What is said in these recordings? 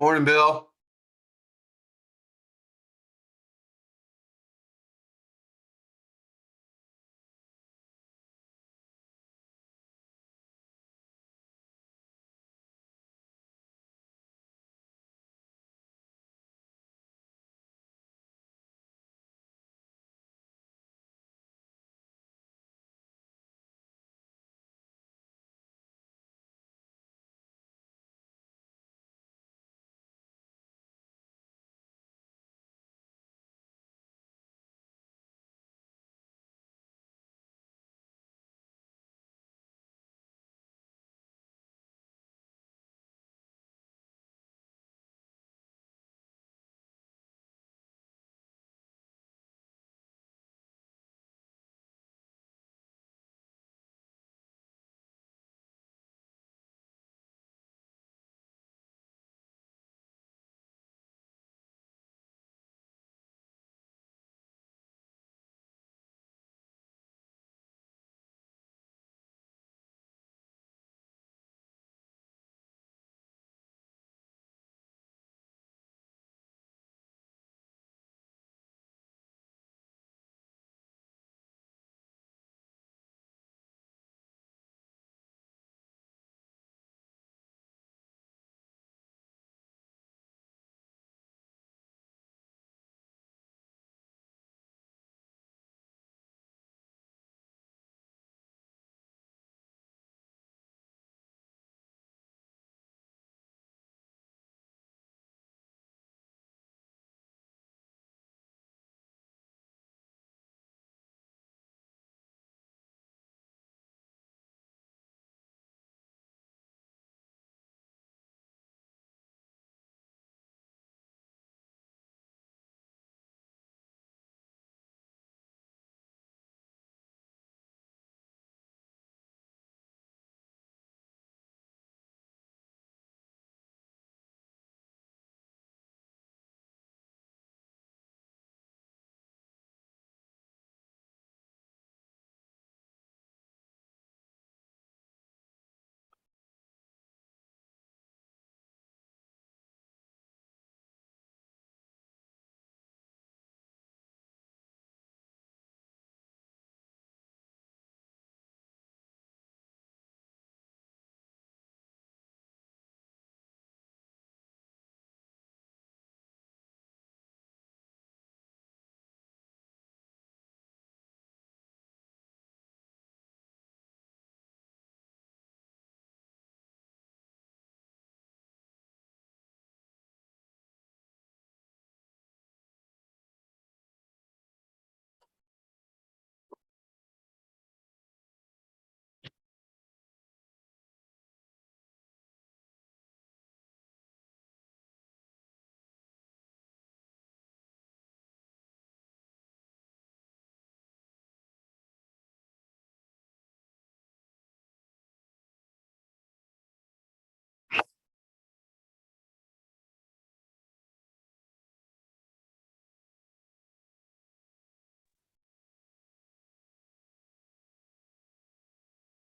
Morning, Bill.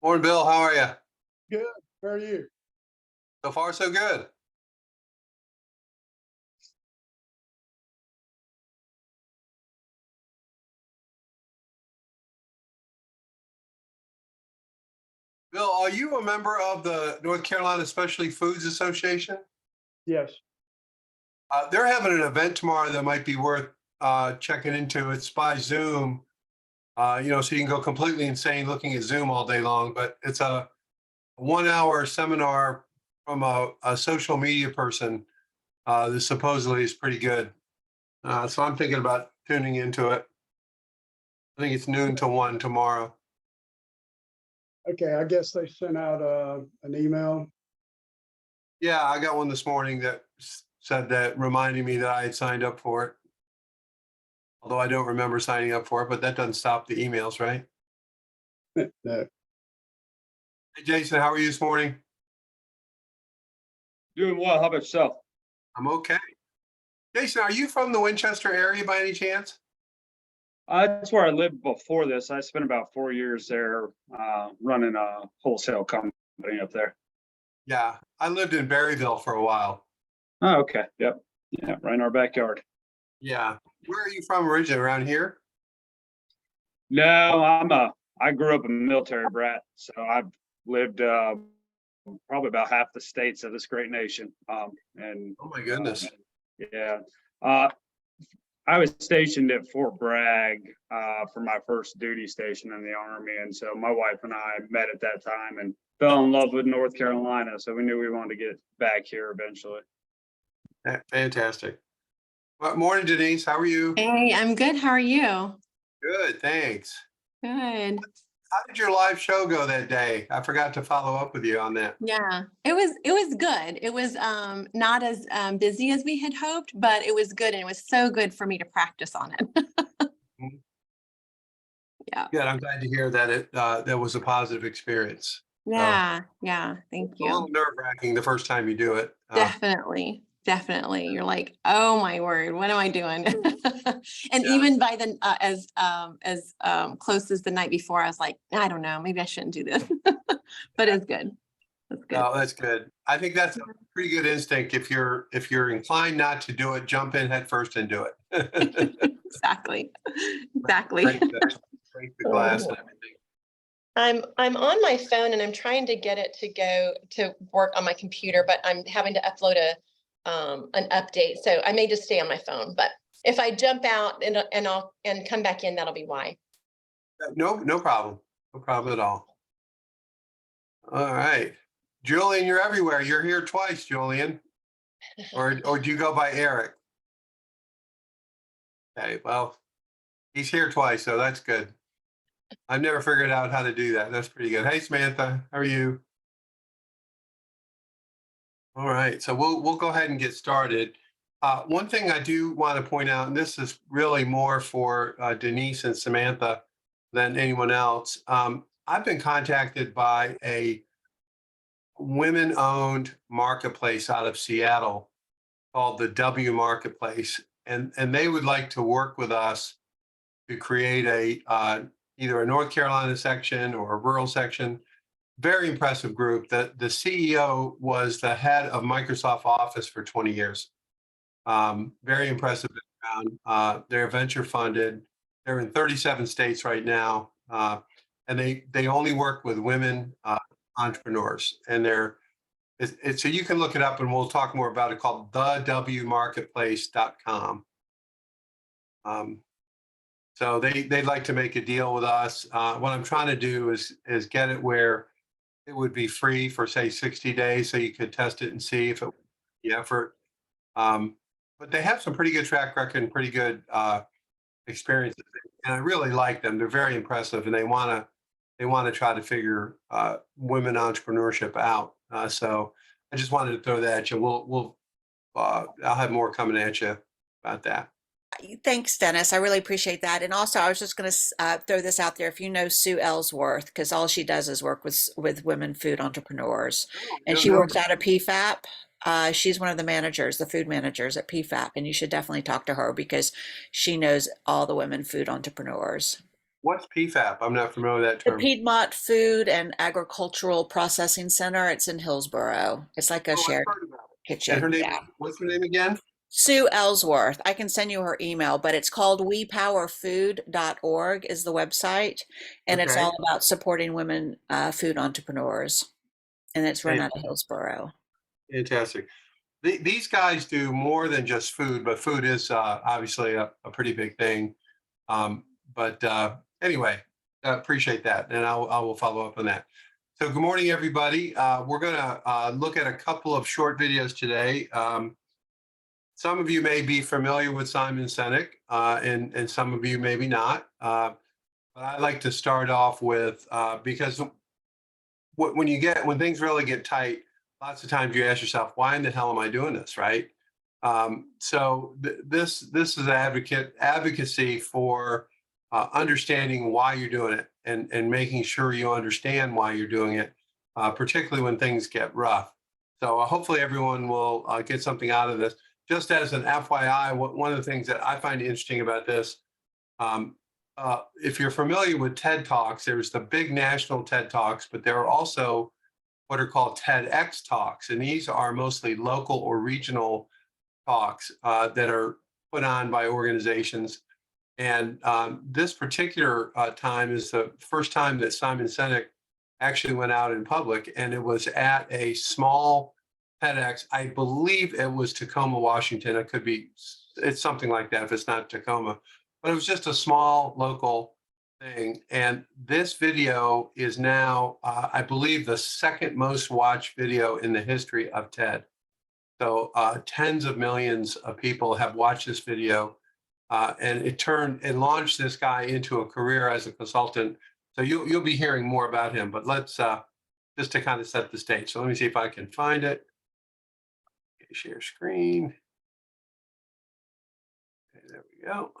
Morning, Bill. How are you? Good. How are you? So far, so good. Bill, are you a member of the North Carolina Specialty Foods Association? Yes. They're having an event tomorrow that might be worth checking into. It's by Zoom, so you can go completely insane looking at Zoom all day long. But it's a 1 hour seminar from a social media person that supposedly is pretty good. So I'm thinking about tuning into it. I think it's noon to 1 tomorrow. Okay. I guess they sent out an email. Yeah, I got one this morning that said that, reminding me that I had signed up for it. Although I don't remember signing up for it, but that doesn't stop the emails, right? No. Hey, Jason, how are you this morning? Doing well. How about yourself? I'm okay. Jason, are you from the Winchester area by any chance? That's where I lived before this. I spent about 4 years there, running a wholesale company up there. Yeah, I lived in Berryville for a while. Oh, okay. Yep. Yeah, right in our backyard. Yeah. Where are you from originally? Around here? No, I grew up a military brat, so I've lived probably about half the states of this great nation. And Oh my goodness. yeah, uh, I was stationed at Fort Bragg for my first duty station in the Army, and so my wife and I met at that time and fell in love with North Carolina. So we knew we wanted to get back here eventually. Fantastic. Well, morning, Denise. How are you? Hey, I'm good. How are you? Good, thanks. Good. How did your live show go that day? I forgot to follow up with you on that. Yeah, it was good. It was not as busy as we had hoped, but it was good and it was so good for me to practice on it. Yeah. Good. I'm glad to hear that that was a positive experience. Yeah, thank A little you. nerve-wracking the first time you do it. Definitely. You're like, oh my word, what am I doing? And Yeah. even by the as close as the night before, I was like, I don't know, maybe I shouldn't do this. But it's good. It's good. No, that's good. I think that's a pretty good instinct. If you're inclined not to do it, jump in head first and do it. Exactly. Break the glass and everything. I'm on my phone and I'm trying to get it to go to work on my computer, but I'm having to upload an update. So I may just stay on my phone, but if I jump out and I'll come back in, that'll be why. No problem. No problem at all. All right. Julian, you're everywhere. You're here twice, Julian. Or do you go by Eric? Okay, well, he's here twice, so that's good. I've never figured out how to do that. That's pretty good. Hey, Samantha, how are you? All right, so we'll go ahead and get started. One thing I do want to point out, and this is really more for Denise and Samantha than anyone else. I've been contacted by a women-owned marketplace out of Seattle called the W Marketplace, and they would like to work with us to create a either a North Carolina section or a rural section. Very impressive group. The CEO was the head of Microsoft Office for 20 years. Very impressive background. They're venture funded. They're in 37 states right now, and they only work with women entrepreneurs. And so you can look it up, and we'll talk more about it. Called thewmarketplace.com. So they'd like to make a deal with us. What I'm trying to do is get it where it would be free for say 60 days, so you could test it and see if it would be the effort. But they have some pretty good track record and pretty good experiences, and I really like them. They're very impressive, and they want to try to figure women entrepreneurship out. So I just wanted to throw that at you. I'll have more coming at you about that. Thanks, Dennis. I really appreciate that. And also, I was just going to throw this out there. If you know Sue Ellsworth, because all she does is work with women food entrepreneurs, and she works out of PFAP. She's one of the managers, the food managers at PFAP, and you should definitely talk to her because she knows all the women food entrepreneurs. What's PFAP? I'm not familiar with that The term. Piedmont Food and Agricultural Processing Center. It's in Hillsborough. It's like a shared I've heard about it. kitchen. And her name, Yeah. what's her name again? Sue Ellsworth. I can send you her email, but it's called wepowerfood.org is the website. And it's Okay. all about supporting women food entrepreneurs. And it's run out of Hillsborough. Fantastic. These guys do more than just food, but food is obviously a pretty big thing. But anyway, appreciate that. And I will follow up on that. So good morning, everybody. We're going to look at a couple of short videos today. Some of you may be familiar with Simon Sinek, and some of you maybe not. But I like to start off with, because when things really get tight, lots of times you ask yourself, why in the hell am I doing this, right? So this is advocacy for understanding why you're doing it and making sure you understand why you're doing it, particularly when things get rough. So hopefully everyone will get something out of this. Just as an FYI, one of the things that I find interesting about this, if you're familiar with TED Talks, there's the big national TED Talks, but there are also what are called TEDx talks. And these are mostly local or regional talks that are put on by organizations. And this particular time is the first time that Simon Sinek actually went out in public, and it was at a small TEDx. I believe it was Tacoma, Washington. It could be, it's something like that if it's not Tacoma, but it was just a small local thing. And this video is now, I believe, the second most watched video in the history of TED. So tens of millions of people have watched this video, and it launched this guy into a career as a consultant. So you'll be hearing more about him, but let's just to kind of set the stage. So let me see if I can find it. Okay, share screen. Okay, there we go.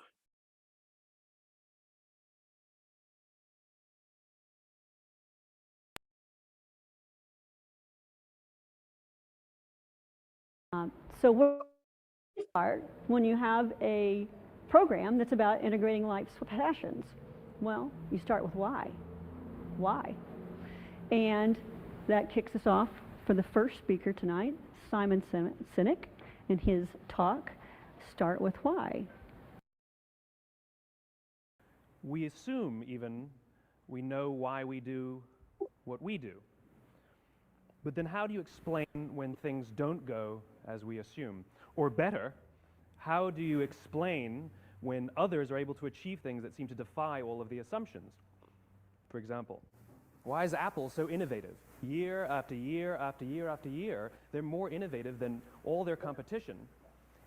So where do you start when you have a program that's about integrating life's passions? Well, you start with why. Why? And that kicks us off for the first speaker tonight, Simon Sinek, and his talk, Start with Why. We assume even we know why we do what we do. But then how do you explain when things don't go as we assume? Or better, how do you explain when others are able to achieve things that seem to defy all of the assumptions? For example, why is Apple so innovative? Year after year after year after year, they're more innovative than all their competition.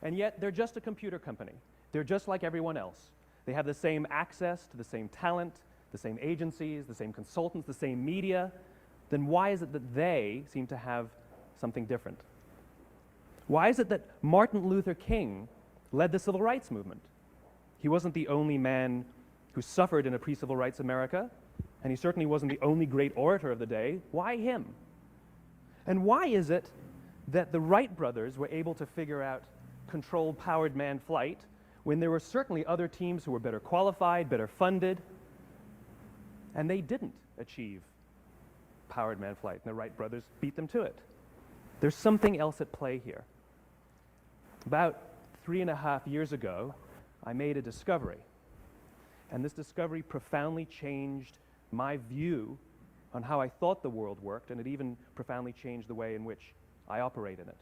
And yet they're just a computer company. They're just like everyone else. They have the same access to the same talent, the same agencies, the same consultants, the same media. Then why is it that they seem to have something different? Why is it that Martin Luther King led the civil rights movement? He wasn't the only man who suffered in a pre-civil rights America, and he certainly wasn't the only great orator of the day. Why him? And why is it that the Wright brothers were able to figure out controlled powered manned flight when there were certainly other teams who were better qualified, better funded, and they didn't achieve powered manned flight, and the Wright brothers beat them to it? There's something else at play here. About 3.5 years ago, I made a discovery, and this discovery profoundly changed my view on how I thought the world worked, and it even profoundly changed the way in which I operate in it.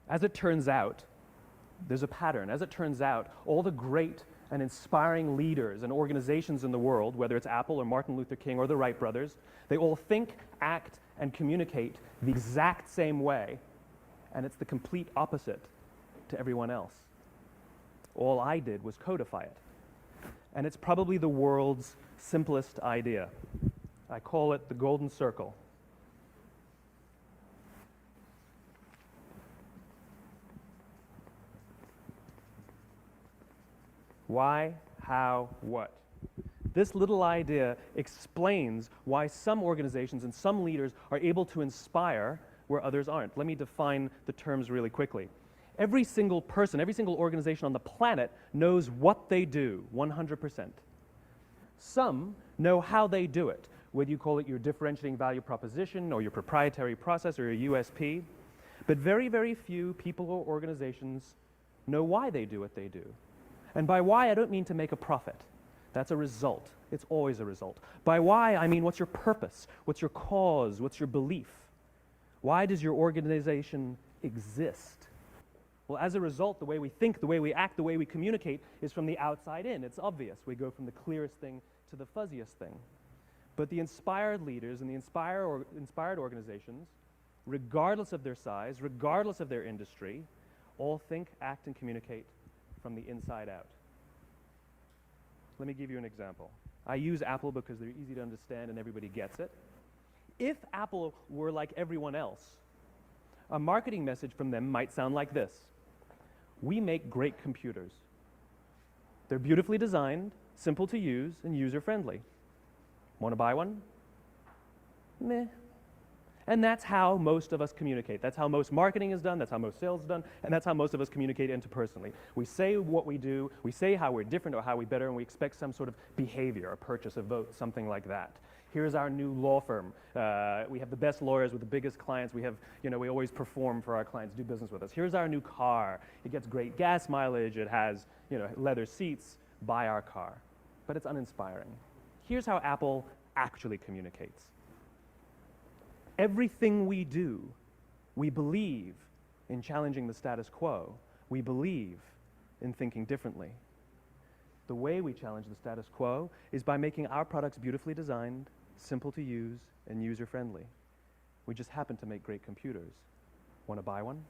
As it turns out, there's a pattern. As it turns out, all the great and inspiring leaders and organizations in the world, whether it's Apple or Martin Luther King or the Wright brothers, they all think, act, and communicate the exact same way, and it's the complete opposite to everyone else. All I did was codify it. And it's probably the world's simplest idea. I call it the golden circle. Why, how, what? This little idea explains why some organizations and some leaders are able to inspire where others aren't. Let me define the terms really quickly. Every single person, every single organization on the planet knows what they do, 100%. Some know how they do it, whether you call it your differentiating value proposition or your proprietary process or your USP. But very, very few people or organizations know why they do what they do. And by why, I don't mean to make a profit. That's a result. It's always a result. By why, I mean what's your purpose? What's your cause? What's your belief? Why does your organization exist? Well, as a result, the way we think, the way we act, the way we communicate is from the outside in. It's obvious. We go from the clearest thing to the fuzziest thing. But the inspired leaders and the inspired organizations, regardless of their size, regardless of their industry, all think, act, and communicate from the inside out. Let me give you an example. I use Apple because they're easy to understand and everybody gets it. If Apple were like everyone else, a marketing message from them might sound like this. We make great computers. They're beautifully designed, simple to use, and user-friendly. Want to buy one? Meh. And that's how most of us communicate. That's how most marketing is done, that's how most sales is done, and that's how most of us communicate interpersonally. We say what we do, we say how we're different or how we're better, and we expect some sort of behavior, a purchase, a vote, something like that. Here's our new law firm. We have the best lawyers with the biggest clients. We have, we always perform for our clients, do business with us. Here's our new car. It gets great gas mileage. It has, leather seats. Buy our car. But it's uninspiring. Here's how Apple actually communicates. Everything we do, we believe in challenging the status quo. We believe in thinking differently. The way we challenge the status quo is by making our products beautifully designed, simple to use, and user-friendly. We just happen to make great computers. Want to buy one?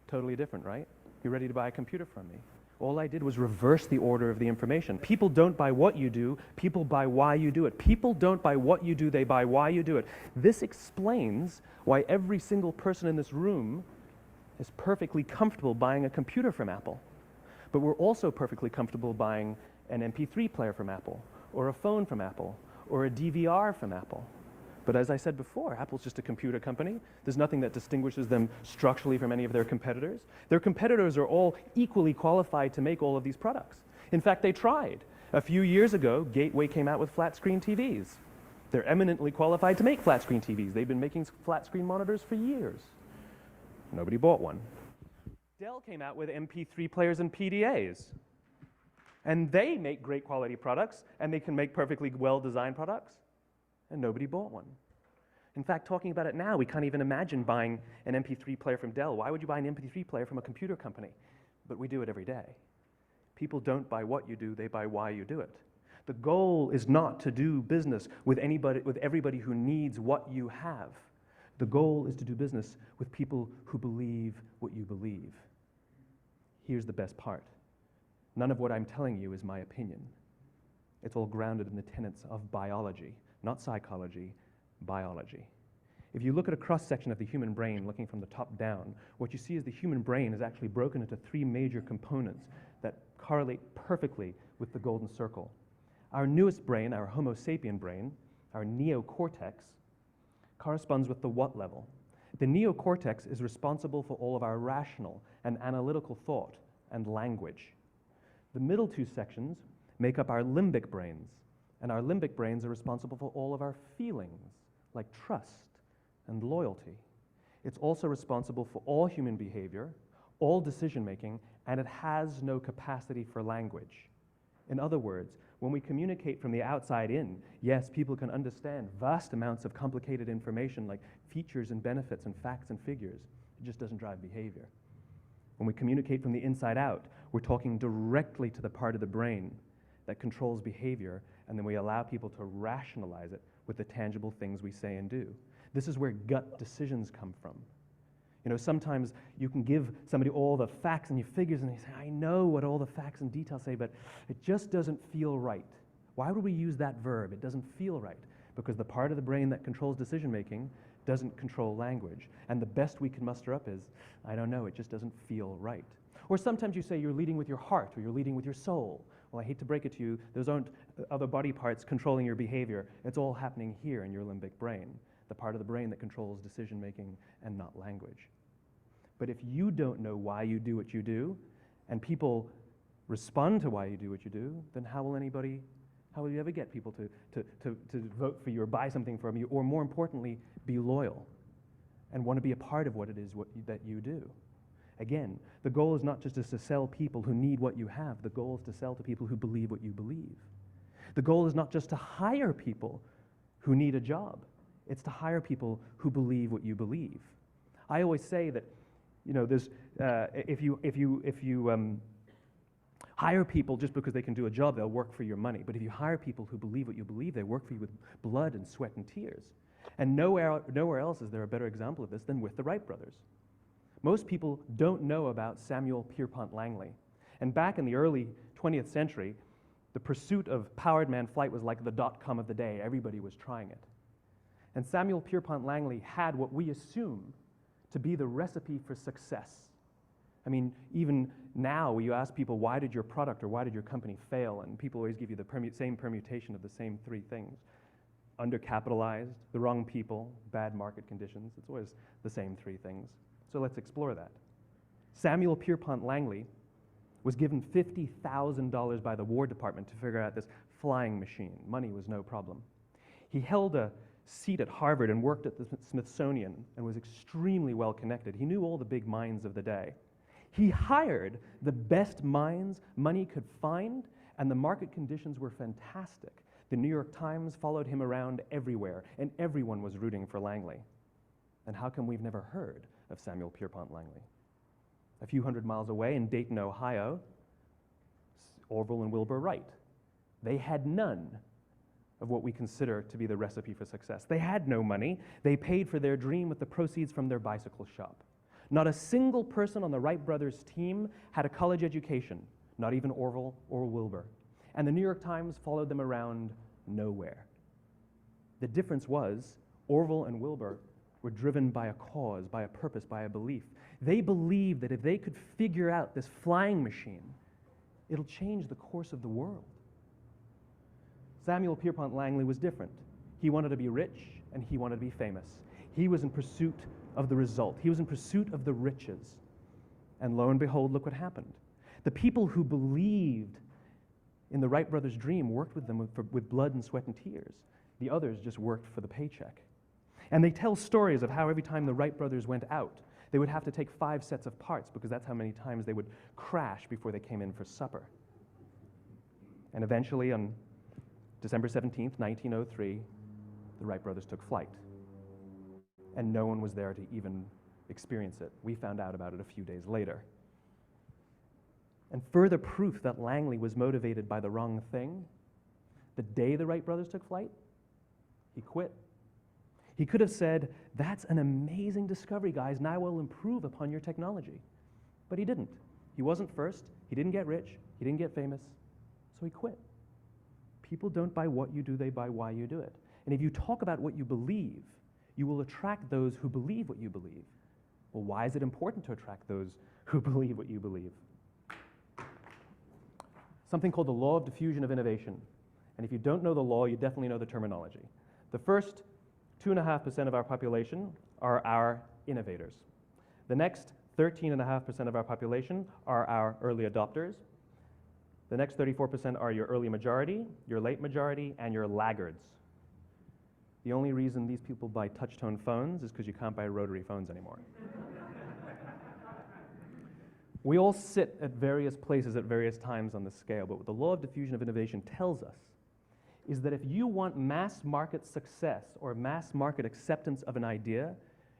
Totally different, right? You ready to buy a computer from me? All I did was reverse the order of the information. People don't buy what you do, people buy why you do it. People don't buy what you do, they buy why you do it. This explains why every single person in this room is perfectly comfortable buying a computer from Apple. But we're also perfectly comfortable buying an MP3 player from Apple, or a phone from Apple, or a DVR from Apple. But as I said before, Apple's just a computer company. There's nothing that distinguishes them structurally from any of their competitors. Their competitors are all equally qualified to make all of these products. In fact, they tried. A few years ago, Gateway came out with flat screen TVs. They're eminently qualified to make flat screen TVs. They've been making flat screen monitors for years. Nobody bought one. Dell came out with MP3 players and PDAs. And they make great quality products, and they can make perfectly well-designed products, and nobody bought one. In fact, talking about it now, we can't even imagine buying an MP3 player from Dell. Why would you buy an MP3 player from a computer company? But we do it every day. People don't buy what you do, they buy why you do it. The goal is not to do business with everybody who needs what you have. The goal is to do business with people who believe what you believe. Here's the best part. None of what I'm telling you is my opinion. It's all grounded in the tenets of biology, not psychology, biology. If you look at a cross-section of the human brain, looking from the top down, what you see is the human brain is actually broken into three major components that correlate perfectly with the golden circle. Our newest brain, our Homo sapien brain, our neocortex, corresponds with the what level. The neocortex is responsible for all of our rational and analytical thought and language. The middle two sections make up our limbic brains, and our limbic brains are responsible for all of our feelings, like trust and loyalty. It's also responsible for all human behavior, all decision-making, and it has no capacity for language. In other words, when we communicate from the outside in, yes, people can understand vast amounts of complicated information like features and benefits and facts and figures. It just doesn't drive behavior. When we communicate from the inside out, we're talking directly to the part of the brain that controls behavior, and then we allow people to rationalize it with the tangible things we say and do. This is where gut decisions come from. Sometimes you can give somebody all the facts and your figures, and they say, I know what all the facts and details say, but it just doesn't feel right. Why would we use that verb? It doesn't feel right. Because the part of the brain that controls decision-making doesn't control language. And the best we can muster up is, I don't know, it just doesn't feel right. Or sometimes you say you're leading with your heart, or you're leading with your soul. Well, I hate to break it to you, those aren't other body parts controlling your behavior. It's all happening here in your limbic brain, the part of the brain that controls decision-making and not language. But if you don't know why you do what you do, and people respond to why you do what you do, then how will you ever get people to vote for you or buy something from you, or more importantly, be loyal and want to be a part of what it is that you do? Again, the goal is not just to sell people who need what you have. The goal is to sell to people who believe what you believe. The goal is not just to hire people who need a job. It's to hire people who believe what you believe. I always say that, if you hire people just because they can do a job, they'll work for your money. But if you hire people who believe what you believe, they work for you with blood and sweat and tears. And nowhere else is there a better example of this than with the Wright brothers. Most people don't know about Samuel Pierpont Langley. And back in the early 20th century, the pursuit of powered man flight was like the dot-com of the day. Everybody was trying it. And Samuel Pierpont Langley had what we assume to be the recipe for success. I mean, even now, you ask people, why did your product or why did your company fail? And people always give you the same permutation of the same three things. Undercapitalized, the wrong people, bad market conditions. It's always the same three things. So let's explore that. Samuel Pierpont Langley was given $50,000 by the War Department to figure out this flying machine. Money was no problem. He held a seat at Harvard and worked at the Smithsonian and was extremely well connected. He knew all the big minds of the day. He hired the best minds money could find, and the market conditions were fantastic. The New York Times followed him around everywhere, and everyone was rooting for Langley. And how come we've never heard of Samuel Pierpont Langley? A few hundred miles away in Dayton, Ohio, Orville and Wilbur Wright. They had none of what we consider to be the recipe for success. They had no money. They paid for their dream with the proceeds from their bicycle shop. Not a single person on the Wright brothers' team had a college education, not even Orville or Wilbur. And the New York Times followed them around nowhere. The difference was Orville and Wilbur were driven by a cause, by a purpose, by a belief. They believed that if they could figure out this flying machine, it'll change the course of the world. Samuel Pierpont Langley was different. He wanted to be rich and he wanted to be famous. He was in pursuit of the result. He was in pursuit of the riches. And lo and behold, look what happened. The people who believed in the Wright brothers' dream worked with them with blood and sweat and tears. The others just worked for the paycheck. And they tell stories of how every time the Wright brothers went out, they would have to take 5 sets of parts because that's how many times they would crash before they came in for supper. And eventually, on December 17th, 1903, the Wright brothers took flight. And no one was there to even experience it. We found out about it a few days later. And further proof that Langley was motivated by the wrong thing, the day the Wright brothers took flight, he quit. He could have said, "That's an amazing discovery, guys. Now we'll improve upon your technology." But he didn't. He wasn't first. He didn't get rich. He didn't get famous. So he quit. People don't buy what you do, they buy why you do it. And if you talk about what you believe, you will attract those who believe what you believe. Well, why is it important to attract those who believe what you believe? Something called the law of diffusion of innovation. And if you don't know the law, you definitely know the terminology. The first 2.5% of our population are our innovators. The next 13.5% of our population are our early adopters. The next 34% are your early majority, your late majority, and your laggards. The only reason these people buy touch-tone phones is because you can't buy rotary phones anymore. We all sit at various places at various times on the scale, but what the law of diffusion of innovation tells us is that if you want mass market success or mass market acceptance of an idea,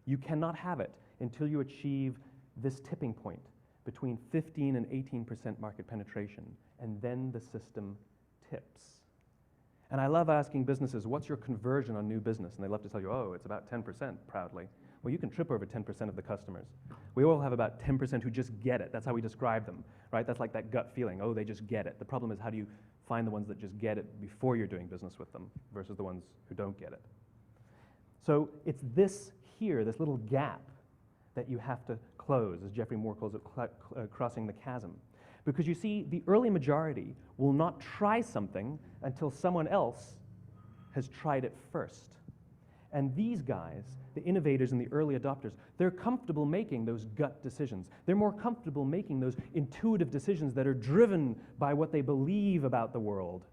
you cannot have it until you achieve this tipping point between 15 and 18% market penetration, and then the system tips. And I love asking businesses, what's your conversion on new business? And they love to tell you, oh, it's about 10% proudly. Well, you can trip over 10% of the customers. We all have about 10% who just get it. That's how we describe them, right? That's like that gut feeling, oh, they just get it. The problem is, how do you find the ones that just get it before you're doing business with them versus the ones who don't get it? So it's this here, this little gap, that you have to close, as Geoffrey Moore calls it, crossing the chasm. Because you see, the early majority will not try something until someone else has tried it first. And these guys, the innovators and the early adopters, they're comfortable making those gut decisions. They're more comfortable making those intuitive decisions that are driven by what they believe about the world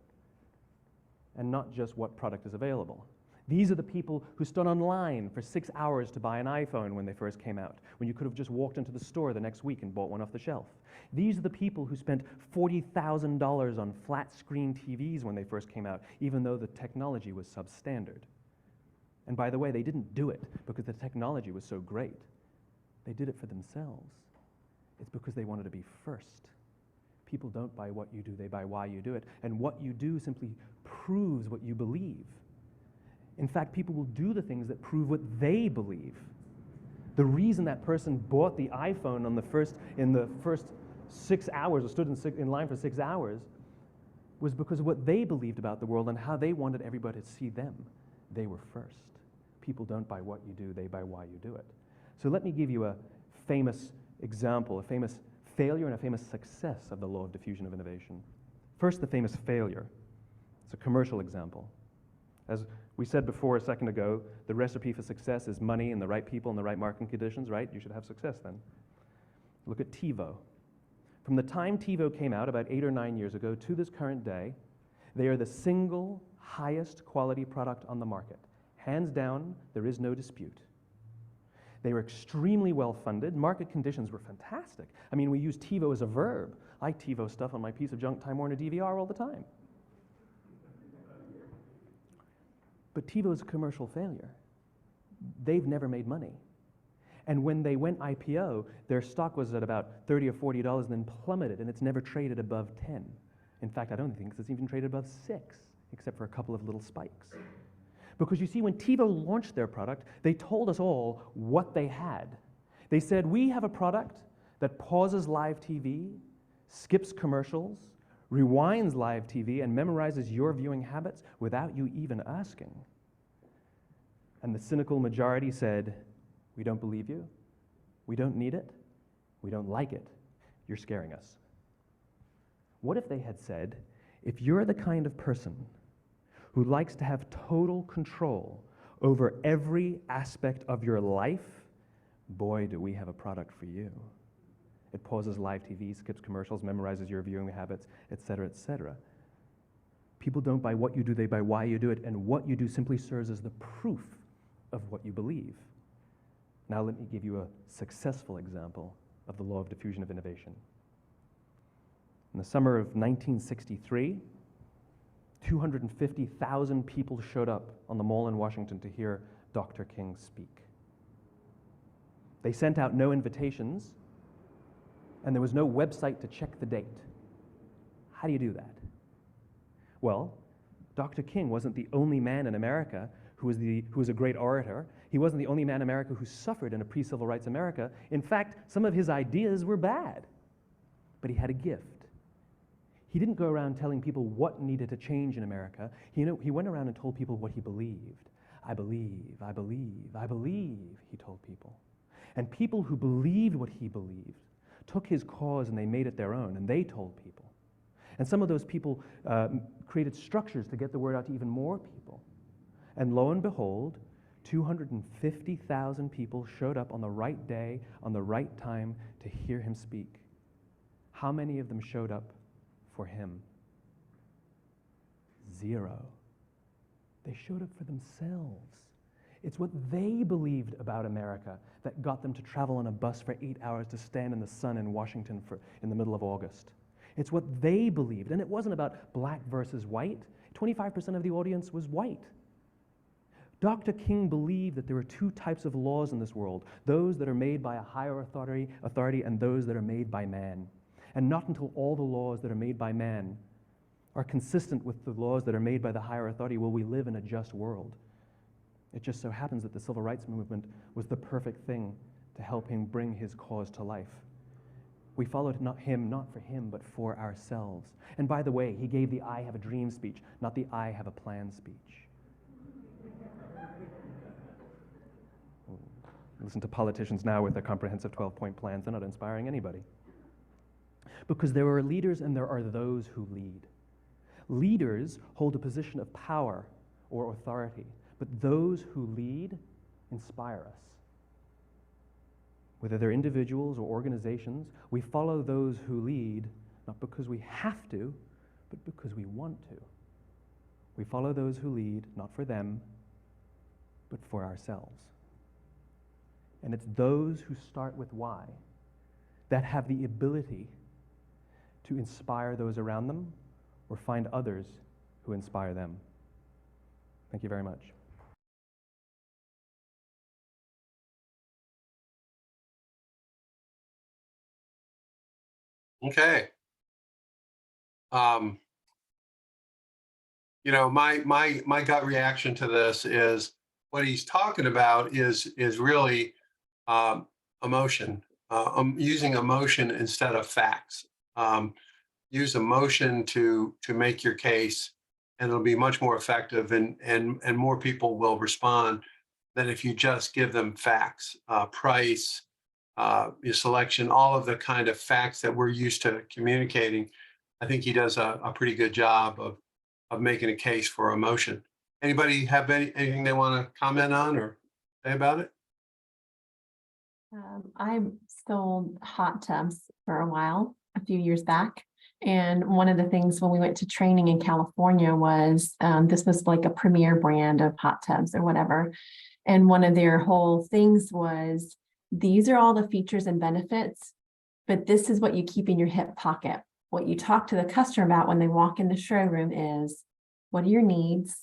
and not just what product is available. These are the people who stood online for 6 hours to buy an iPhone when they first came out, when you could have just walked into the store the next week and bought one off the shelf. These are the people who spent $40,000 on flat screen TVs when they first came out, even though the technology was substandard. And by the way, they didn't do it because the technology was so great. They did it for themselves. It's because they wanted to be first. People don't buy what you do, they buy why you do it. And what you do simply proves what you believe. In fact, people will do the things that prove what they believe. The reason that person bought the iPhone in the first 6 hours, or stood in line for 6 hours, was because of what they believed about the world and how they wanted everybody to see them. They were first. People don't buy what you do, they buy why you do it. So let me give you a famous example, a famous failure and a famous success of the law of diffusion of innovation. First, the famous failure. It's a commercial example. As we said before a second ago, the recipe for success is money and the right people and the right marketing conditions, right? You should have success then. Look at TiVo. From the time TiVo came out about 8 or 9 years ago to this current day, they are the single highest quality product on the market. Hands down, there is no dispute. They were extremely well funded. Market conditions were fantastic. I mean, we use TiVo as a verb. I TiVo stuff on my piece of junk Time Warner DVR all the time. But TiVo is a commercial failure. They've never made money. And when they went IPO, their stock was at about $30 or $40 and then plummeted, and it's never traded above 10. In fact, I don't think it's even traded above 6, except for a couple of little spikes. Because you see, when TiVo launched their product, they told us all what they had. They said, we have a product that pauses live TV, skips commercials, rewinds live TV, and memorizes your viewing habits without you even asking. And the cynical majority said, we don't believe you, we don't need it, we don't like it, you're scaring us. What if they had said, if you're the kind of person who likes to have total control over every aspect of your life, boy, do we have a product for you. It pauses live TV, skips commercials, memorizes your viewing habits, etc., etc. People don't buy what you do, they buy why you do it, and what you do simply serves as the proof of what you believe. Now let me give you a successful example of the law of diffusion of innovation. In the summer of 1963, 250,000 people showed up on the Mall in Washington to hear Dr. King speak. They sent out no invitations, and there was no website to check the date. How do you do that? Well, Dr. King wasn't the only man in America who was a great orator. He wasn't the only man in America who suffered in a pre-civil rights America. In fact, some of his ideas were bad, but he had a gift. He didn't go around telling people what needed to change in America. He went around and told people what he believed. I believe, I believe, I believe, he told people. And people who believed what he believed took his cause and they made it their own, and they told people. And some of those people created structures to get the word out to even more people. And lo and behold, 250,000 people showed up on the right day, on the right time to hear him speak. How many of them showed up for him? 0. They showed up for themselves. It's what they believed about America that got them to travel on a bus for 8 hours to stand in the sun in Washington in the middle of August. It's what they believed, and it wasn't about black versus white. 25% of the audience was white. Dr. King believed that there were 2 types of laws in this world, those that are made by a higher authority and those that are made by man. And not until all the laws that are made by man are consistent with the laws that are made by the higher authority will we live in a just world. It just so happens that the civil rights movement was the perfect thing to help him bring his cause to life. We followed him not for him, but for ourselves. And by the way, he gave the I have a dream speech, not the I have a plan speech. Listen to politicians now with their comprehensive 12-point plans. They're not inspiring anybody. Because there are leaders and there are those who lead. Leaders hold a position of power or authority, but those who lead inspire us. Whether they're individuals or organizations, we follow those who lead not because we have to, but because we want to. We follow those who lead not for them, but for ourselves. And it's those who start with why that have the ability to inspire those around them or find others who inspire them. Thank you very much. Okay. My gut reaction to this is what he's talking about is really emotion, using emotion instead of facts. Use emotion to make your case, and it'll be much more effective, and more people will respond than if you just give them facts, price, your selection, all of the kind of facts that we're used to communicating. I think he does a pretty good job of making a case for emotion. Anybody have anything they want to comment on or say about it? I sold hot tubs for a while, a few years back, And one of the things when we went to training in California was this was like a premier brand of hot tubs or whatever. And one of their whole things was, these are all the features and benefits, but this is what you keep in your hip pocket. What you talk to the customer about when they walk in the showroom is, what are your needs?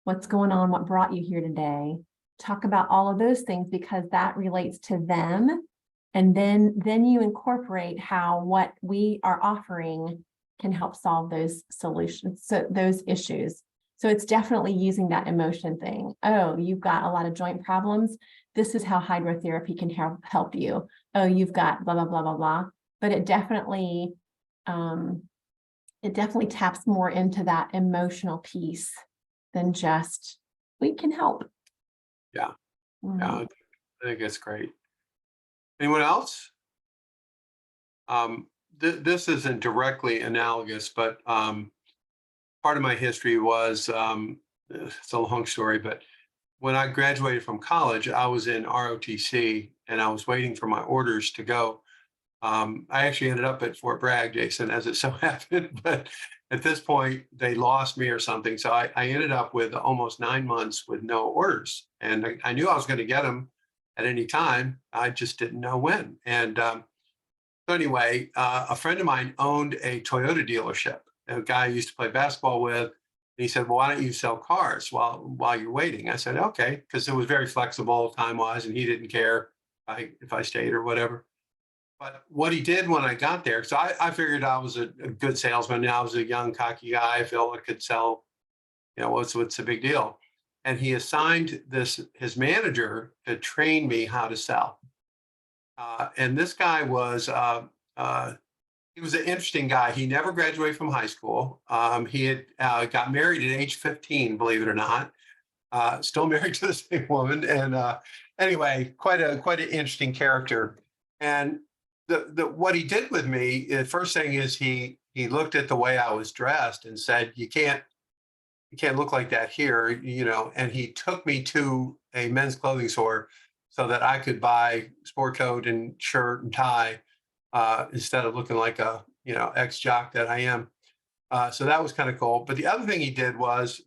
What's going on? What brought you here today? Talk about all of those things because that relates to them. And then you incorporate how what we are offering can help solve those solutions, so those issues. So it's definitely using that emotion thing. Oh, you've got a lot of joint problems. This is how hydrotherapy can help you. Oh, you've got blah, blah, blah, blah, blah. But it definitely taps more into that emotional piece than just, we can help. Yeah. Mhm. Yeah, I think it's great. Anyone else? This isn't directly analogous, but part of my history was, it's a long story, but when I graduated from college, I was in ROTC and I was waiting for my orders to go. I actually ended up at Fort Bragg, Jason, as it so happened, but at this point they lost me or something. So I ended up with almost 9 months with no orders. And I knew I was going to get them at any time. I just didn't know when. And so anyway, a friend of mine owned a Toyota dealership, a guy I used to play basketball with. And he said, well, why don't you sell cars while you're waiting? I said, okay, because it was very flexible time-wise, and he didn't care if I stayed or whatever. But what he did when I got there, so I figured I was a good salesman. I was a young, cocky guy. I felt I could sell, what's the big deal? And he assigned his manager to train me how to sell. And this guy was, he was an interesting guy. He never graduated from high school. He had got married at age 15, believe it or not. Still married to the same woman. And anyway, quite an interesting character. And what he did with me, the first thing is he looked at the way I was dressed and said, you can't look like that here, and he took me to a men's clothing store so that I could buy sport coat and shirt and tie instead of looking like a, ex-jock that I am. So that was kind of cool. But the other thing he did was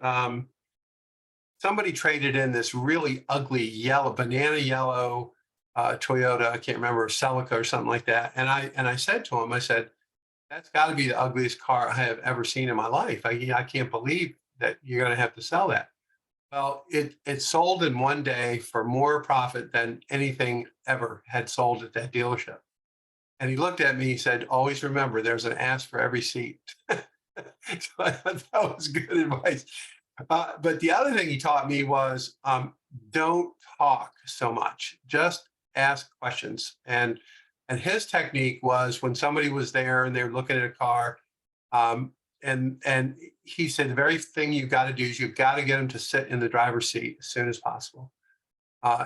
somebody traded in this really ugly banana yellow Toyota, I can't remember, Celica or something like that. And I said to him, I said, that's got to be the ugliest car I have ever seen in my life. I can't believe that you're going to have to sell that. Well, it sold in one day for more profit than anything ever had sold at that dealership. And he looked at me, he said, always remember, there's an ass for every seat. So I thought that was good advice. But the other thing he taught me was don't talk so much, just ask questions. And his technique was when somebody was there and they were looking at a car, and he said, the very thing you've got to do is you've got to get them to sit in the driver's seat as soon as possible,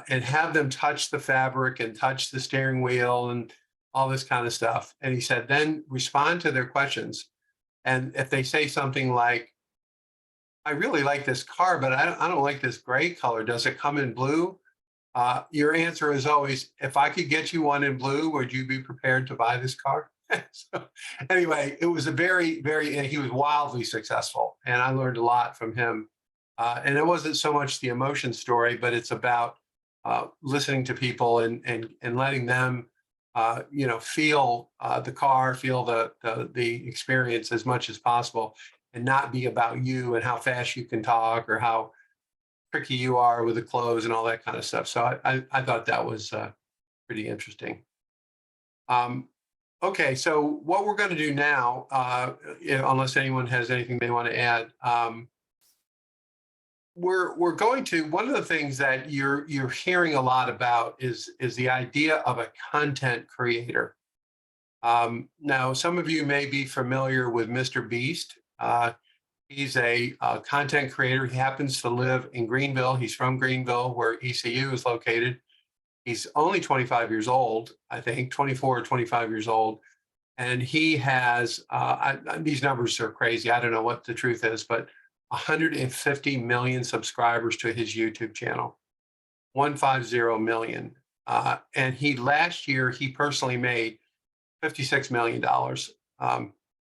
and have them touch the fabric and touch the steering wheel and all this kind of stuff. And he said, then respond to their questions. And if they say something like, I really like this car, but I don't like this gray color. Does it come in blue? Your answer is always, if I could get you one in blue, would you be prepared to buy this car? So anyway, it was a very, he was wildly successful, and I learned a lot from him. And it wasn't so much the emotion story, but it's about listening to people and letting them, feel the car, feel the experience as much as possible, and not be about you and how fast you can talk or how tricky you are with the clothes and all that kind of stuff. So I thought that was pretty interesting. Okay, so what we're going to do now, unless anyone has anything they want to add, we're going to, one of the things that you're hearing a lot about is the idea of a content creator. Now, some of you may be familiar with Mr. Beast. He's a content creator. He happens to live in Greenville. He's from Greenville, where ECU is located. He's only 25 years old, I think, 24 or 25 years old. And he has, these numbers are crazy. I don't know what the truth is, but 150 million subscribers to his YouTube channel, 150 million. And last year, he personally made $56 million.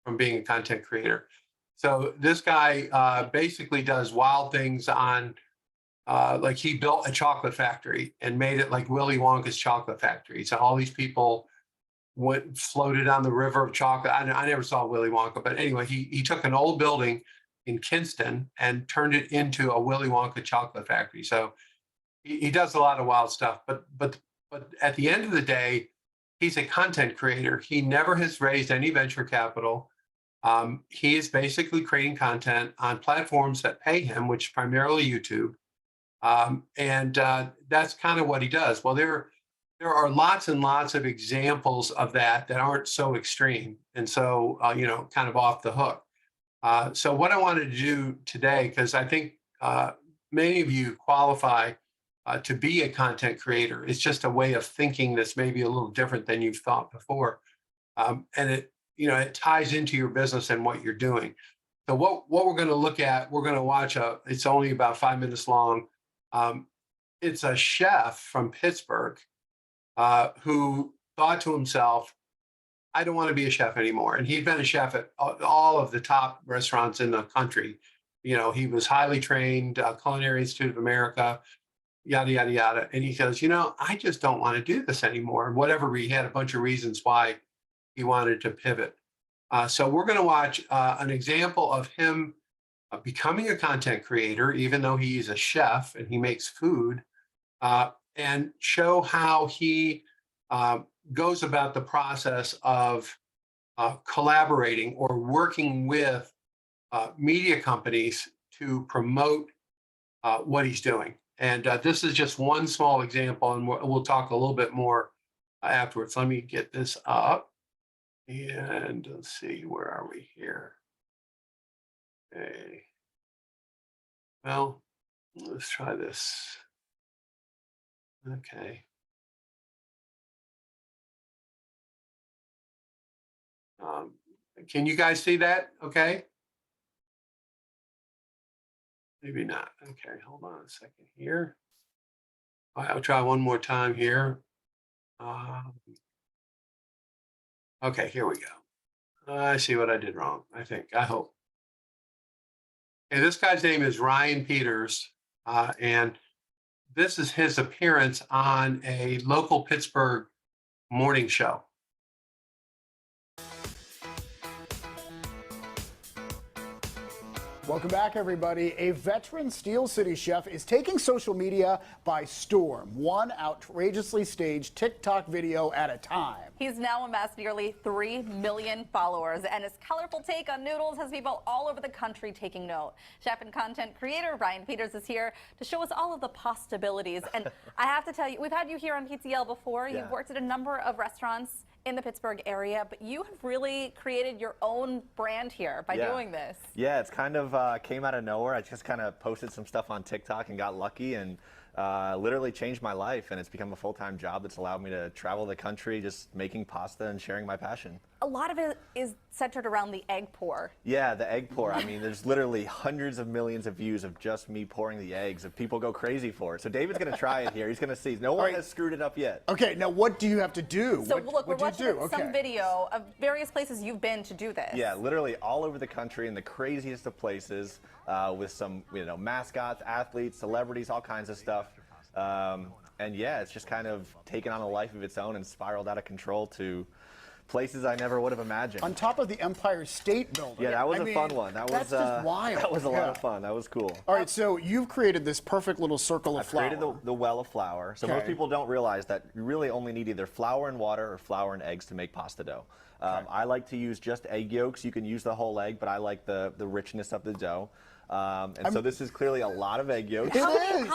from being a content creator. So this guy basically does wild things on, like he built a chocolate factory and made it like Willy Wonka's chocolate factory. So all these people floated on the river of chocolate. I never saw Willy Wonka, but anyway, he took an old building in Kinston and turned it into a Willy Wonka chocolate factory. So he does a lot of wild stuff, but at the end of the day, he's a content creator. He never has raised any venture capital. He is basically creating content on platforms that pay him, which is primarily YouTube. And that's kind of what he does. Well, there are lots and lots of examples of that aren't so extreme. And so, kind of off the hook. So what I wanted to do today, because I think many of you qualify to be a content creator. It's just a way of thinking that's maybe a little different than you've thought before. And it ties into your business and what you're doing. So what we're going to look at, we're going to watch it's only about 5 minutes long. It's a chef from Pittsburgh who thought to himself, I don't want to be a chef anymore. And he'd been a chef at all of the top restaurants in the country. He was highly trained, Culinary Institute of America, yada, yada, yada. And he goes, I just don't want to do this anymore. And whatever, he had a bunch of reasons why he wanted to pivot. So we're going to watch an example of him becoming a content creator, even though he's a chef and he makes food, and show how he goes about the process of collaborating or working with media companies to promote what he's doing. And this is just one small example, and we'll talk a little bit more afterwards. Let me get this up. And let's see, where are we here? Okay. Well, let's try this. Okay. Can you guys see that? Okay. Maybe not. Okay, hold on a second here. All right, I'll try one more time here. Okay, here we go. I see what I did wrong, I hope. Okay, this guy's name is Ryan Peters, and this is his appearance on a local Pittsburgh morning show. Welcome back, everybody. A veteran Steel City chef is taking social media by storm, one outrageously staged TikTok video at a time. He's now amassed nearly 3 million followers, and his colorful take on noodles has people all over the country taking note. Chef and content creator Ryan Peters is here to show us all of the possibilities. And I have to tell you, we've had you here on PTL before. Yeah. You've worked at a number of restaurants in the Pittsburgh area, but you have really created your own brand here by doing this. Yeah, it's kind of came out of nowhere. I just kind of posted some stuff on TikTok and got lucky, and literally changed my life, and it's become a full-time job that's allowed me to travel the country just making pasta and sharing my passion. A lot of it is centered around the egg pour. Yeah, the egg pour. I mean, there's literally hundreds of millions of views of just me pouring the eggs, and people go crazy for it. So David's going to try it here. He's going to see. No one has screwed it up yet. Okay, now what do you have to do? So what look, we're do you watching do? some video of various places you've been to do this. Yeah, literally all over the country in the craziest of places with some, mascots, athletes, celebrities, all kinds of stuff. And yeah, it's just kind of taken on a life of its own and spiraled out of control to places I never would have imagined. On top of the Empire State Building. Yeah, that was a fun one. That was that's just wild. That was a lot of fun. That was cool. All right, so you've created this perfect little circle of I've flour. created the well of flour. So most people don't realize that you really only need either flour and water or flour and eggs to make pasta dough. I like to use just egg yolks. You can use the whole egg, but I like the richness of the dough. So this is clearly a lot of egg yolks. How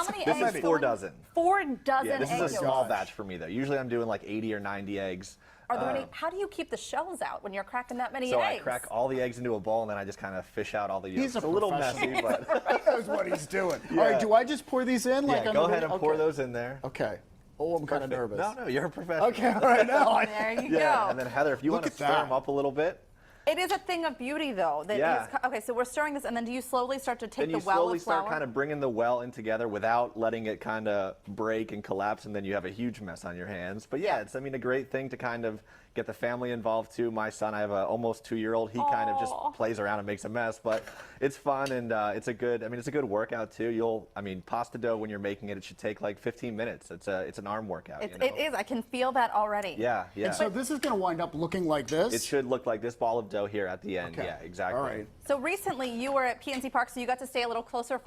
many This eggs? is 4 dozen. 4 dozen Yeah, this is a egg small yolks. batch for me though. Usually I'm doing like 80 or 90 eggs. Are there any? How do you keep the shells out when you're cracking that many So eggs? I crack all the eggs into a bowl and then I just kind of fish out all the yolks. He's It's a little messy, professional. but He knows what he's doing. Yeah. All right, do I just pour these in? yeah, on go the ahead and video? pour Okay. those in there. Okay. Oh, I'm kind of nervous. No, you're a professional. Okay, all right, now. There you Yeah, go. and then Heather, if you want to at stir that. them up a little bit. It is a thing of beauty, though. That Yeah. is, okay, so we're stirring this, and then do you slowly start to take Then the you well slowly of flour? start kind of bringing the well in together without letting it kind of break and collapse, and then you have a huge mess on your hands. But yeah, it's, I mean, a great thing to kind of get the family involved too. My son, I have a almost 2-year-old. He kind of just Aw. plays around and makes a mess, but it's fun, and it's a good, I mean, it's a good workout too. I mean, pasta dough, when you're making it, it should take like 15 minutes. It's an arm workout. It you know? is. I can feel that already. Yeah, yeah. And so this is going to wind up looking like this? It should look like this ball of dough here at the end. Okay. Yeah, exactly. All right. So recently, you were at PNC Park, so you got to stay a little closer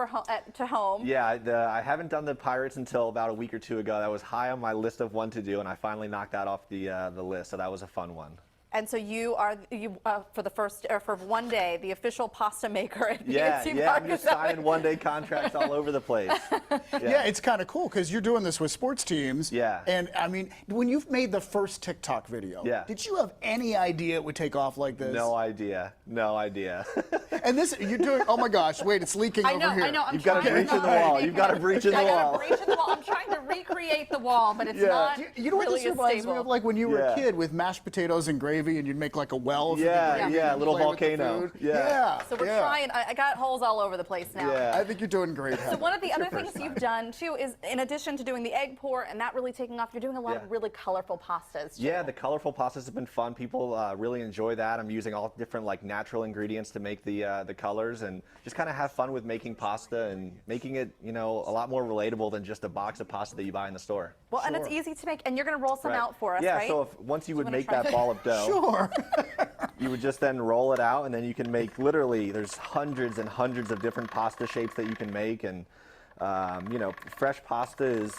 to home. Yeah, I haven't done the Pirates until about a week or two ago. That was high on my list of one to do, and I finally knocked that off the list. So that was a fun one. And so you are for one day the official pasta maker at Yeah, PNC yeah. Park. I'm just signing one-day contracts all over the place. Yeah, it's kind of cool because you're doing this with sports teams. Yeah. And I mean, when you've made the first TikTok video, Yeah. did you have any idea it would take off like this? No idea. No idea. And this, you're doing, oh my gosh, wait, it's leaking I over know, here. I know. I'm You've got to trying breach in the wall. You've got to breach in the I wall. gotta breach in the wall. I'm trying to recreate the wall, but it's Yeah. not. You know what really this as reminds me stable. of? Like when you were Yeah. a kid with mashed potatoes and gravy and you'd make like a well for Yeah, the gravy yeah, and little play with the volcano. food. Yeah. So we're trying. I got holes all over the place now. Yeah. I think you're doing great. So one of the other things you've done too is, in addition to doing the egg pour and that really taking off, you're doing a lot Yeah. of really colorful pastas too. Yeah, the colorful pastas have been fun. People really enjoy that. I'm using all different like natural ingredients to make the colors, and just kind of have fun with making pasta and making it, you know, a lot more relatable than just a box of pasta that you buy in the store. Well, and it's easy to make, and you're going to roll some Right. out for us, yeah, right? so once you would wanna make try that this? ball of dough, Sure. you would just then roll it out, and then you can make literally, there's hundreds and hundreds of different pasta shapes that you can make. And you know, fresh pasta is,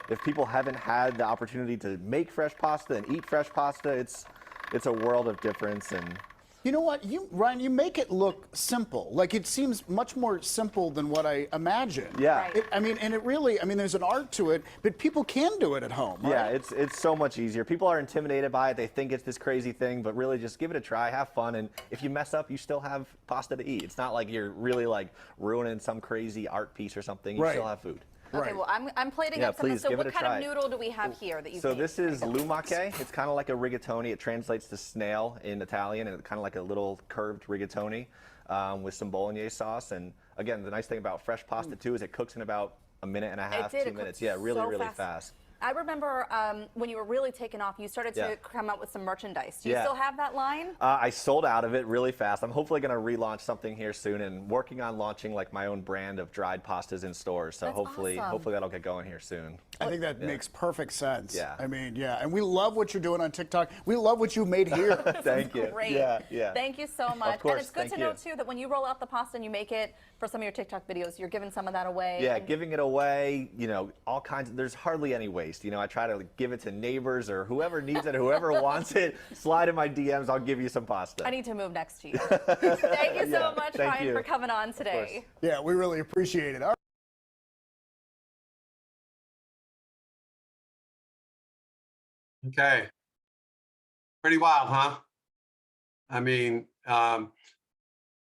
if people haven't had the opportunity to make fresh pasta and eat fresh pasta, it's a world of difference. And You know what, Ryan, you make it look simple. Like it seems much more simple than what I imagined. Yeah. Right. I mean, and it really, I mean, there's an art to it, but people can do it at home. Right? yeah, it's so much easier. People are intimidated by it. They think it's this crazy thing, but really just give it a try, have fun, and if you mess up, you still have pasta to eat. It's not like you're really like ruining some crazy art piece or something. You Right. still have food. Okay, Right. well, I'm plating Yeah, up some of please, this. So give it what a kind try. of noodle do we have here that you So made? this is lumache. It's kind of like a rigatoni. It translates to snail in Italian, and it's kind of like a little curved rigatoni with some bolognese sauce. And again, the nice thing about fresh pasta too is it cooks in about a minute and a half, did. 2 It minutes. cooked Yeah, really, so really fast. fast. I remember when you were really taking off, you started to Yeah. come out with some merchandise. Do you Yeah. still have that line? I sold out of it really fast. I'm hopefully going to relaunch something here soon, and working on launching like my own brand of dried pastas in stores. So That's hopefully awesome. that'll get going here soon. I think that makes perfect sense. Yeah. I mean, yeah. And we love what you're doing on TikTok. We love what you made here. Thank you. Great. Yeah, yeah. Thank you so much. course, And it's good thank to know you. too that when you roll out the pasta and you make it for some of your TikTok videos, you're giving some of that away. Yeah, and- giving it away, you know, all kinds of, there's hardly any waste. You know, I try to give it to neighbors or whoever needs it, whoever wants it, slide in my DMs, I'll give you some pasta. I need to move next to you. Thank you so Yeah, much, thank Ryan, you. for coming on course. today. Yeah, we really appreciate it. All right. Okay. Pretty wild, huh? I mean,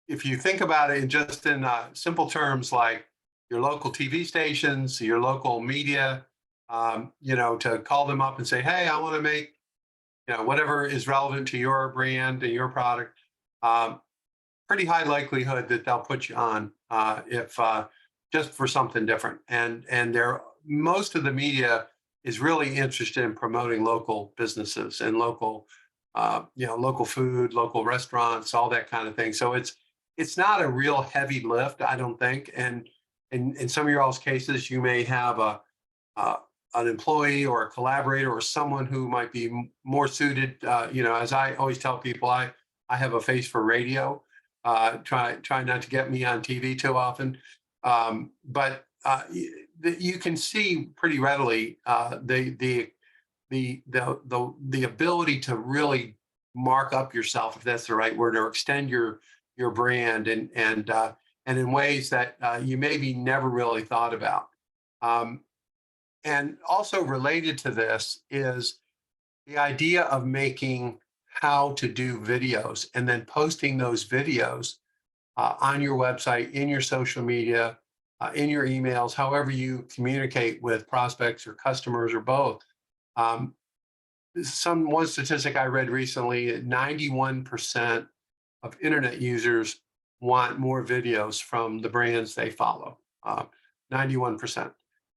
if you think about it in just in simple terms, like your local TV stations, your local media, you know, to call them up and say, hey, I want to make, you know, whatever is relevant to your brand and your product, pretty high likelihood that they'll put you on if just for something different. And most of the media is really interested in promoting local businesses and local, you know, local food, local restaurants, all that kind of thing. So it's not a real heavy lift, I don't think. And in some of your all's cases, you may have an employee or a collaborator or someone who might be more suited. You know, as I always tell people, I have a face for radio. Try not to get me on TV too often, but you can see pretty readily the ability to really mark up yourself, if that's the right word, or extend your brand and in ways that you maybe never really thought about. And also related to this is the idea of making how to do videos and then posting those videos on your website, in your social media, in your emails, however you communicate with prospects or customers or both. One statistic I read recently, 91% of internet users want more videos from the brands they follow. 91%.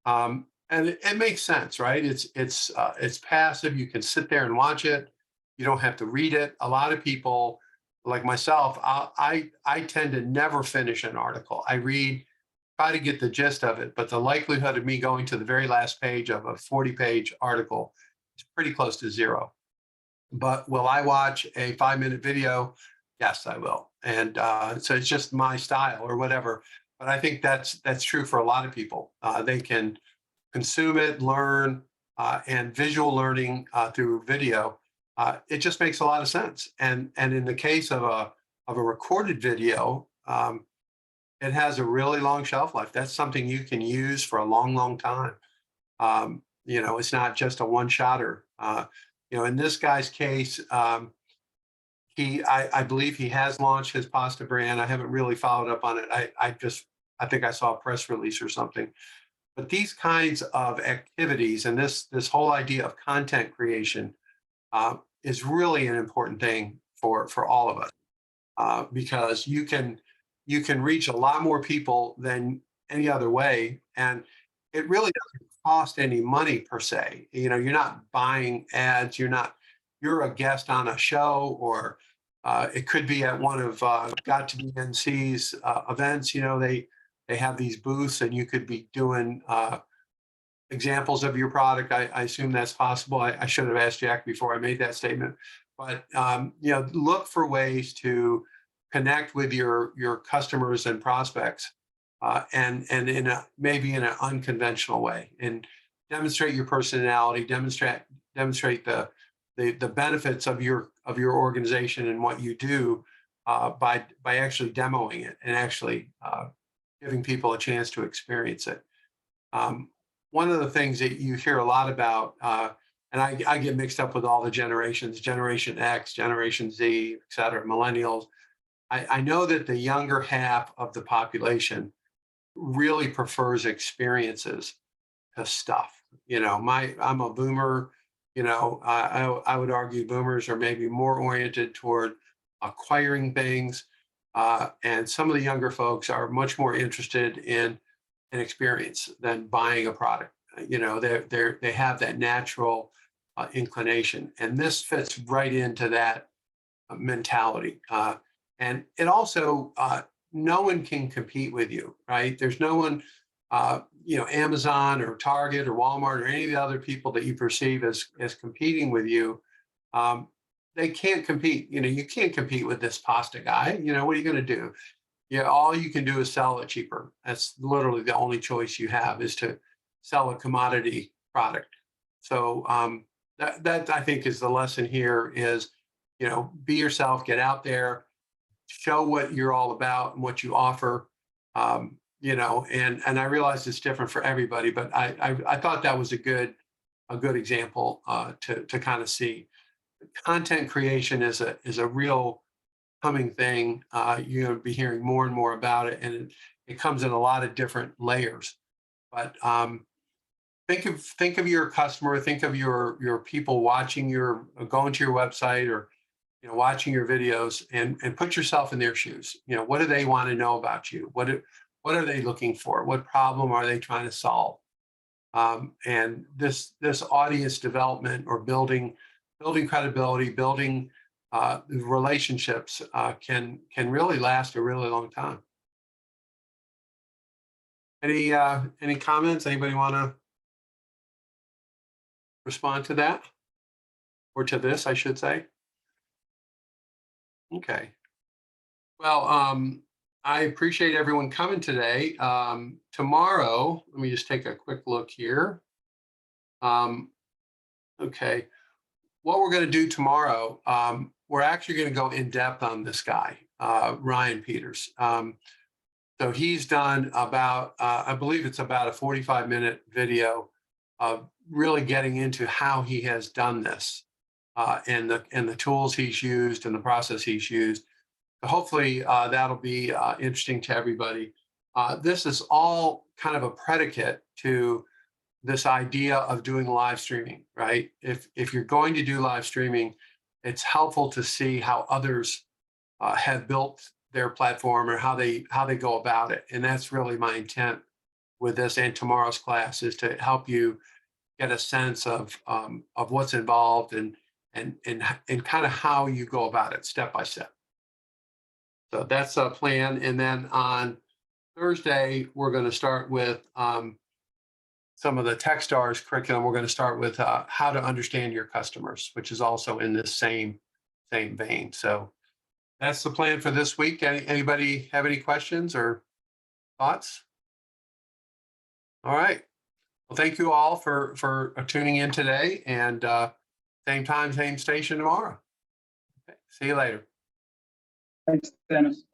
And it makes sense, right? It's passive. You can sit there and watch it. You don't have to read it. A lot of people, like myself, I tend to never finish an article. I read, try to get the gist of it, but the likelihood of me going to the very last page of a 40-page article is pretty close to zero. But will I watch a 5-minute video? Yes, I will. And so it's just my style or whatever. But I think that's true for a lot of people. They can consume it, learn, and visual learning through video. It just makes a lot of sense. And in the case of a recorded video, it has a really long shelf life. That's something you can use for a long, long time. You know, it's not just a one-shotter. You know, in this guy's case, I believe he has launched his pasta brand. I haven't really followed up on it. I think I saw a press release or something. But these kinds of activities and this whole idea of content creation is really an important thing for all of us, because you can reach a lot more people than any other way, and it really doesn't cost any money per se. You know, you're not buying ads. You're a guest on a show, or it could be at one of Got2b-NC's events. You know, they have these booths, and you could be doing examples of your product. I assume that's possible. I should have asked Jack before I made that statement. But you know, look for ways to connect with your customers and prospects, and maybe in an unconventional way, and demonstrate your personality, demonstrate the benefits of your organization and what you do by actually demoing it and actually giving people a chance to experience it. One of the things that you hear a lot about, and I get mixed up with all the generations, Generation X, Generation Z, et cetera, millennials. I know that the younger half of the population really prefers experiences to stuff. You know, I'm a boomer. You know, I would argue boomers are maybe more oriented toward acquiring things, and some of the younger folks are much more interested in an experience than buying a product. You know, they have that natural inclination, and this fits right into that mentality. And it also, no one can compete with you, right? There's no one, you know, Amazon or Target or Walmart or any of the other people that you perceive as competing with you. They can't compete. You know, you can't compete with this pasta guy. You know, what are you going to do? Yeah, all you can do is sell it cheaper. That's literally the only choice you have, is to sell a commodity product. So that I think is the lesson here is, you know, be yourself, get out there, show what you're all about and what you offer. You know, and I realize it's different for everybody, but I thought that was a good example to kind of see. Content creation is a real coming thing. You're going to be hearing more and more about it, and it comes in a lot of different layers. But think of your customer, think of your people watching going to your website, or you know, watching your videos, and put yourself in their shoes. You know, what do they want to know about you? What are they looking for? What problem are they trying to solve? And this audience development, or building credibility, building relationships can really last a really long time. Any comments? Anybody want to respond to that, or to this, I should say? Okay. Well, I appreciate everyone coming today. Tomorrow, let me just take a quick look here. Okay. What we're going to do tomorrow, we're actually going to go in depth on this guy, Ryan Peters. So he's done about, I believe it's about a 45-minute video of really getting into how he has done this, and the tools he's used and the process he's used. So hopefully that'll be interesting to everybody. This is all kind of a predicate to this idea of doing live streaming, right? If you're going to do live streaming, it's helpful to see how others have built their platform or how they go about it. And that's really my intent with this and tomorrow's class, is to help you get a sense of what's involved and kind of how you go about it step by step. So that's a plan. And then on Thursday, we're going to start with some of the Techstars curriculum. We're going to start with how to understand your customers, which is also in this same vein. So that's the plan for this week. Anybody have any questions or thoughts? All right. Well, thank you all for tuning in today, and same time, same station tomorrow. Okay, see you later. Thanks, Dennis.